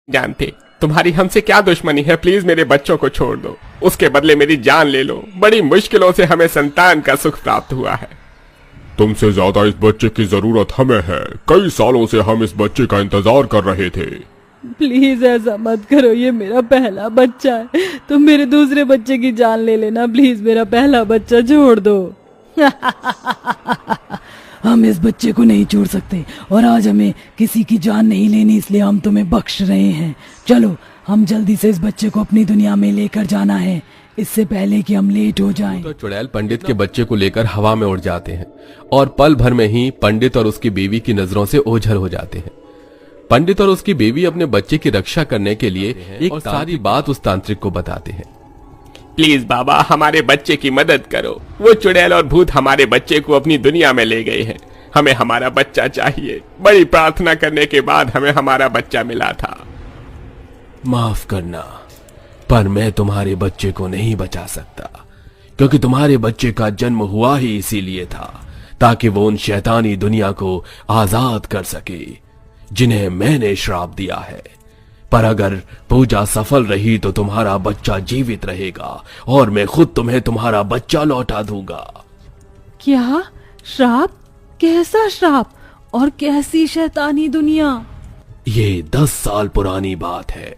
जानते तुम्हारी हमसे क्या दुश्मनी है। प्लीज मेरे बच्चों को छोड़ दो, उसके बदले मेरी जान ले लो। बड़ी मुश्किलों से हमें संतान का सुख प्राप्त हुआ है। तुमसे ज्यादा इस बच्चे की जरूरत हमें है। कई सालों से हम इस बच्चे का इंतजार कर रहे थे। प्लीज ऐसा मत करो, ये मेरा पहला बच्चा है। तुम मेरे दूसरे बच्चे की जान ले लेना प्लीज, मेरा पहला बच्चा छोड़ दो। हम इस बच्चे को नहीं छोड़ सकते और आज हमें किसी की जान नहीं लेनी, इसलिए हम तुम्हें बख्श रहे हैं। चलो हम जल्दी से इस बच्चे को अपनी दुनिया में लेकर जाना है, इससे पहले कि हम लेट हो जाएं। तो चुड़ैल पंडित के बच्चे को लेकर हवा में उड़ जाते हैं और पल भर में ही पंडित और उसकी बीवी की नजरों से ओझल हो जाते हैं। पंडित और उसकी बीवी अपने बच्चे की रक्षा करने के लिए एक सारी बात उस तांत्रिक को बताते हैं। प्लीज बाबा हमारे बच्चे की मदद करो। वो चुड़ैल और भूत हमारे बच्चे को अपनी दुनिया में ले गए हैं। हमें हमारा बच्चा चाहिए। बड़ी प्रार्थना करने के बाद हमें हमारा बच्चा मिला था। माफ करना, पर मैं तुम्हारे बच्चे को नहीं बचा सकता, क्योंकि तुम्हारे बच्चे का जन्म हुआ ही इसीलिए था ताकि वो उन शैतानी दुनिया को आजाद कर सके जिन्हें मैंने श्राप दिया है। पर अगर पूजा सफल रही तो तुम्हारा बच्चा जीवित रहेगा और मैं खुद तुम्हें तुम्हारा बच्चा लौटा दूंगा। क्या श्राप? कैसा श्राप और कैसी शैतानी दुनिया? ये 10 साल पुरानी बात है,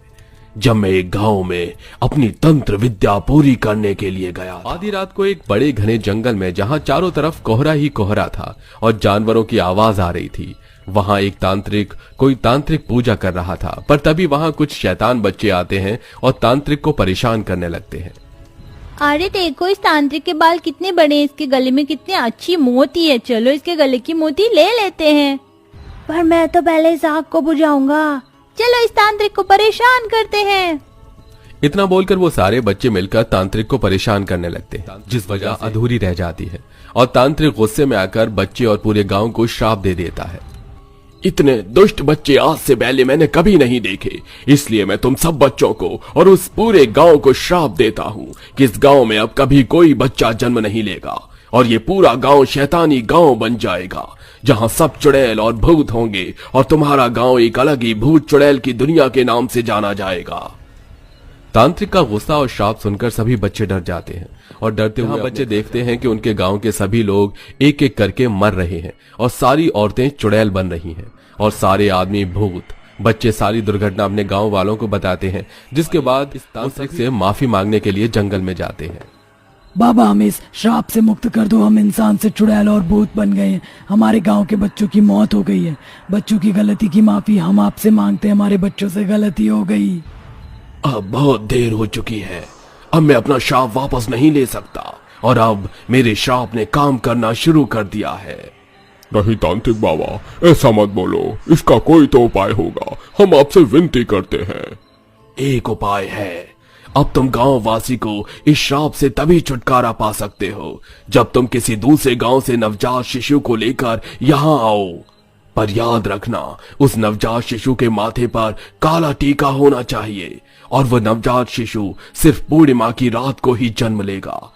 जब मैं एक गांव में अपनी तंत्र विद्या पूरी करने के लिए गया था। आधी रात को एक बड़े घने जंगल में, जहां चारों तरफ कोहरा ही कोहरा था और जानवरों की आवाज आ रही थी, वहां एक तांत्रिक कोई तांत्रिक पूजा कर रहा था। पर तभी वहां कुछ शैतान बच्चे आते हैं और तांत्रिक को परेशान करने लगते हैं। अरे देखो इस तांत्रिक के बाल कितने बड़े हैं, इसके गले में कितनी अच्छी मोती है। चलो इसके गले की मोती ले लेते हैं। पर मैं तो पहले इस आग को बुझाऊंगा। चलो इस तांत्रिक को परेशान करते हैं। इतना बोलकर वो सारे बच्चे मिलकर तांत्रिक को परेशान करने लगते हैं, जिस वजह अधूरी रह जाती है और तांत्रिक गुस्से में आकर बच्चे और पूरे गांव को श्राप दे देता है। इतने दुष्ट बच्चे आज से पहले मैंने कभी नहीं देखे, इसलिए मैं तुम सब बच्चों को और उस पूरे गांव को श्राप देता हूँ कि इस गांव में अब कभी कोई बच्चा जन्म नहीं लेगा और ये पूरा गांव शैतानी गांव बन जाएगा, जहां सब चुड़ैल और भूत होंगे और तुम्हारा गांव एक अलग ही भूत चुड़ैल की दुनिया के नाम से जाना जाएगा। तांत्रिक का गुस्सा और श्राप सुनकर सभी बच्चे डर जाते हैं और डरते हुए बच्चे देखते हैं कि उनके गांव के सभी लोग एक एक करके मर रहे हैं और सारी औरतें चुड़ैल बन रही हैं और सारे आदमी भूत। बच्चे सारी दुर्घटना अपने गांव वालों को बताते हैं, जिसके बाद इस तांत्रिक से माफी मांगने के लिए जंगल में जाते हैं। बाबा हमें इस श्राप से मुक्त कर दो, हम इंसान से चुड़ैल और भूत बन गए हैं। हमारे गांव के बच्चों की मौत हो गई है। बच्चों की गलती की माफी हम आपसे मांगते हैं, हमारे बच्चों से गलती हो गई। अब बहुत देर हो चुकी है, अब मैं अपना श्राप वापस नहीं ले सकता और अब मेरे श्राप ने काम करना शुरू कर दिया है। नहीं तांत्रिक बाबा, ऐसा मत बोलो, इसका कोई तो उपाय होगा, हम आपसे विनती करते हैं। एक उपाय है, अब तुम गांव वासी को इस श्राप से तभी छुटकारा पा सकते हो जब तुम किसी दूसरे गांव से नवजात शिशु को लेकर यहाँ आओ। पर याद रखना, उस नवजात शिशु के माथे पर काला टीका होना चाहिए और वह नवजात शिशु सिर्फ पूर्णिमा की रात को ही जन्म लेगा।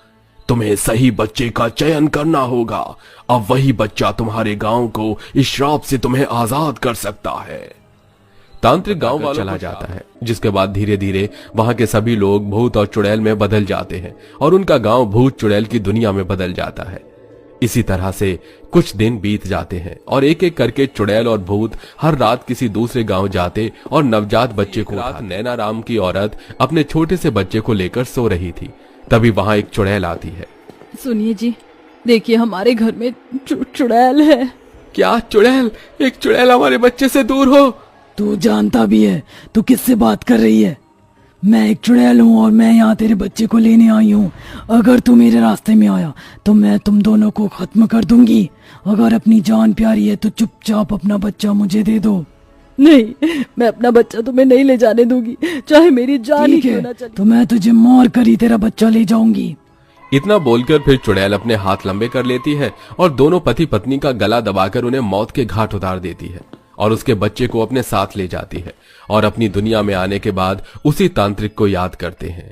तुम्हें सही बच्चे का चयन करना होगा, अब वही बच्चा तुम्हारे गांव को इस श्राप से तुम्हें आजाद कर सकता है। तांत्रिक गांव वालों चला जाता है, जिसके बाद धीरे धीरे वहां के सभी लोग भूत और चुड़ैल में बदल जाते हैं और उनका गांव भूत चुड़ैल की दुनिया में बदल जाता है। इसी तरह से कुछ दिन बीत जाते हैं और एक एक करके चुड़ैल और भूत हर रात किसी दूसरे गांव जाते और नवजात बच्चे को रात नैना राम की औरत अपने छोटे से बच्चे को लेकर सो रही थी। तभी वहां एक चुड़ैल आती है। सुनिए जी, देखिए हमारे घर में चुड़ैल है। क्या चुड़ैल? एक चुड़ैल हमारे बच्चे से दूर हो? तू जानता भी है तू किससे बात कर रही है? मैं एक चुड़ैल हूँ और मैं यहाँ तेरे बच्चे को लेने आई हूँ। अगर तू मेरे रास्ते में आया तो मैं तुम दोनों को खत्म कर दूंगी। अगर अपनी जान प्यारी है तो चुपचाप अपना बच्चा मुझे दे दो। नहीं, मैं अपना बच्चा तुम्हें नहीं ले जाने दूंगी, चाहे मेरी जान ही क्यों ना चले। तो मैं तुझे मार कर ही तेरा बच्चा ले जाऊंगी। इतना बोलकर फिर चुड़ैल अपने हाथ लंबे कर लेती है और दोनों पति पत्नी का गला दबाकर उन्हें मौत के घाट उतार देती है और उसके बच्चे को अपने साथ ले जाती है और अपनी दुनिया में आने के बाद उसी तांत्रिक को याद करते हैं।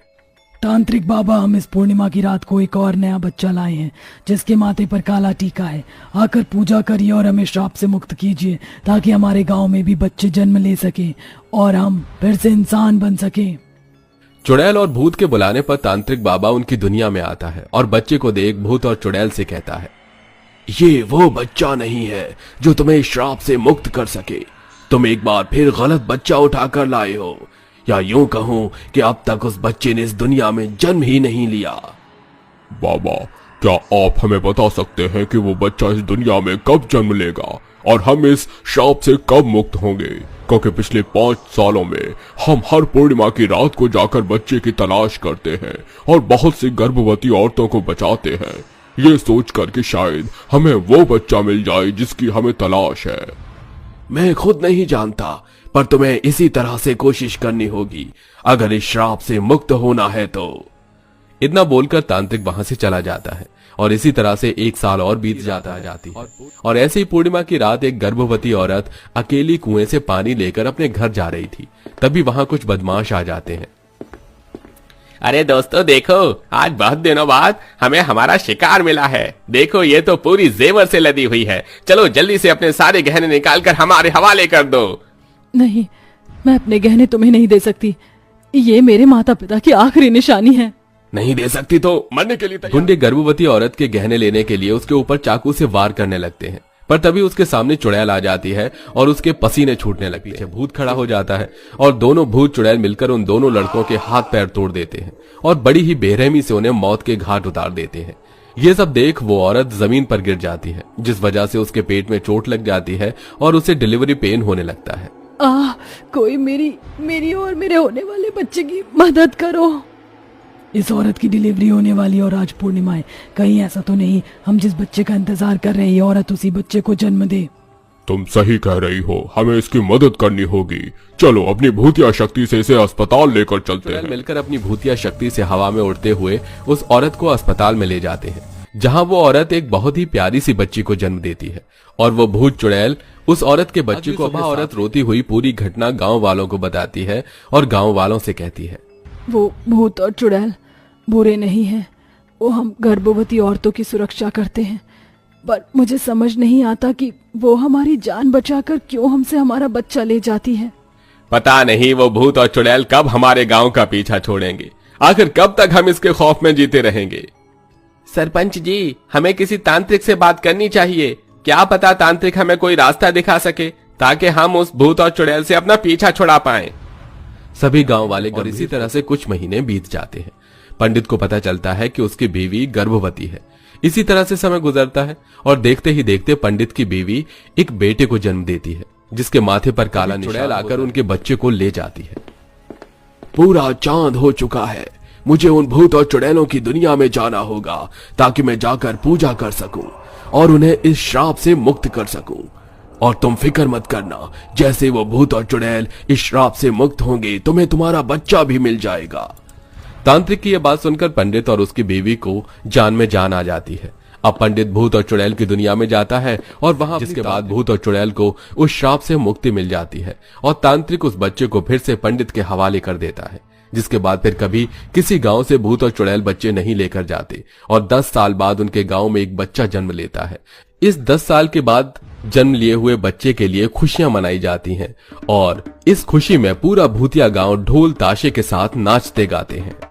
तांत्रिक बाबा, हम इस पूर्णिमा की रात को एक और नया बच्चा लाए हैं जिसके माथे पर काला टीका है। आकर पूजा करिए और हमें श्राप से मुक्त कीजिए ताकि हमारे गांव में भी बच्चे जन्म ले सके और हम फिर से इंसान बन सके। चुड़ैल और भूत के बुलाने पर तांत्रिक बाबा उनकी दुनिया में आता है और बच्चे को देख भूत और चुड़ैल से कहता है, ये वो बच्चा नहीं है जो तुम्हें श्राप से मुक्त कर सके। तुम एक बार फिर गलत बच्चा उठाकर लाए हो, या यूं कहूं कि अब तक उस बच्चे ने इस दुनिया में जन्म ही नहीं लिया। बाबा, क्या आप हमें बता सकते हैं कि वो बच्चा इस दुनिया में कब जन्म लेगा और हम इस श्राप से कब मुक्त होंगे? क्योंकि पिछले 5 सालों में हम हर पूर्णिमा की रात को जाकर बच्चे की तलाश करते हैं और बहुत सी गर्भवती औरतों को बचाते हैं, ये सोचकर कि शायद हमें वो बच्चा मिल जाए जिसकी हमें तलाश है। मैं खुद नहीं जानता, पर तुम्हें इसी तरह से कोशिश करनी होगी अगर इस श्राप से मुक्त होना है तो। इतना बोलकर तांत्रिक वहां से चला जाता है और इसी तरह से 1 साल और बीत जाती है और ऐसे ही पूर्णिमा की रात एक गर्भवती औरत अकेली कुएं से पानी लेकर अपने घर जा रही थी। तभी वहां कुछ बदमाश आ जाते हैं। अरे दोस्तों देखो, आज बहुत दिनों बाद हमें हमारा शिकार मिला है। देखो ये तो पूरी जेवर से लदी हुई है। चलो जल्दी से अपने सारे गहने निकाल कर हमारे हवाले कर दो। नहीं, मैं अपने गहने तुम्हें नहीं दे सकती। ये मेरे माता पिता की आखिरी निशानी है। नहीं दे सकती तो मरने के लिए तैयार। गुंडे गर्भवती औरत के गहने लेने के लिए उसके ऊपर चाकू से वार करने लगते हैं, पर तभी उसके सामने चुड़ैल आ जाती है और उसके पसीने छूटने लगते हैं। भूत खड़ा हो जाता है और दोनों भूत चुड़ैल मिलकर उन दोनों लड़कों के हाथ पैर तोड़ देते हैं और बड़ी ही बेरहमी से उन्हें मौत के घाट उतार देते हैं। ये सब देख वो औरत जमीन पर गिर जाती है, जिस वजह से उसके पेट में चोट लग जाती है और उसे डिलीवरी पेन होने लगता है। कोई मेरी और मेरे होने वाले बच्चे की मदद करो। इस औरत की डिलीवरी होने वाली और आज पूर्णिमा है, कहीं ऐसा तो नहीं हम जिस बच्चे का इंतजार कर रहे हैं ये औरत उसी बच्चे को जन्म दे। तुम सही कह रही हो, हमें इसकी मदद करनी होगी। चलो अपनी भूतिया शक्ति से इसे अस्पताल लेकर चलते हैं। मिलकर अपनी भूतिया शक्ति से हवा में उड़ते हुए उस औरत को अस्पताल में ले जाते हैं, जहां वो औरत एक बहुत ही प्यारी सी बच्ची को जन्म देती है और वो भूत चुड़ैल उस औरत के बच्चे को अपने औरत रोती हुई पूरी घटना गांव वालों को बताती है और गांव वालों से कहती है, वो भूत और चुड़ैल बुरे नहीं हैं, वो हम गर्भवती औरतों की सुरक्षा करते हैं, पर मुझे समझ नहीं आता कि वो हमारी जान बचाकर क्यों हमसे हमारा बच्चा ले जाती है। पता नहीं वो भूत और चुड़ैल कब हमारे गांव का पीछा छोड़ेंगे। आखिर कब तक हम इसके खौफ में जीते रहेंगे। सरपंच जी, हमें किसी तांत्रिक से बात करनी चाहिए। क्या पता तांत्रिक हमें कोई रास्ता दिखा सके ताकि हम उस भूत और चुड़ैल से अपना पीछा छुड़ा पाएं। सभी गांव वाले और इसी तरह से कुछ महीने बीत जाते हैं। पंडित को पता चलता है कि उसकी बीवी गर्भवती है। इसी तरह से समय गुजरता है और देखते ही देखते पंडित की बीवी एक बेटे को जन्म देती है, जिसके माथे पर काला चुड़ैल आकर उनके बच्चे को ले जाती है। पूरा चांद हो चुका है, मुझे उन भूत और चुड़ैलों की दुनिया में जाना होगा ताकि मैं जाकर पूजा कर सकूं और उन्हें इस श्राप से मुक्त कर सकूं। और तुम फिक्र मत करना, जैसे वो भूत और चुड़ैल इस श्राप से मुक्त होंगे तुम्हें तुम्हारा बच्चा भी मिल जाएगा। तांत्रिक की यह बात सुनकर पंडित और उसकी बीवी को जान में जान आ जाती है। अब पंडित भूत और चुड़ैल की दुनिया में जाता है और वहां जिसके बाद भूत और चुड़ैल को उस श्राप से मुक्ति मिल जाती है और तांत्रिक उस बच्चे को फिर से पंडित के हवाले कर देता है, जिसके बाद फिर कभी किसी गांव से भूत और चुड़ैल बच्चे नहीं लेकर जाते और 10 साल बाद उनके गांव में एक बच्चा जन्म लेता है। इस 10 साल के बाद जन्म लिए हुए बच्चे के लिए खुशियां मनाई जाती हैं और इस खुशी में पूरा भूतिया गांव ढोल ताशे के साथ नाचते गाते हैं।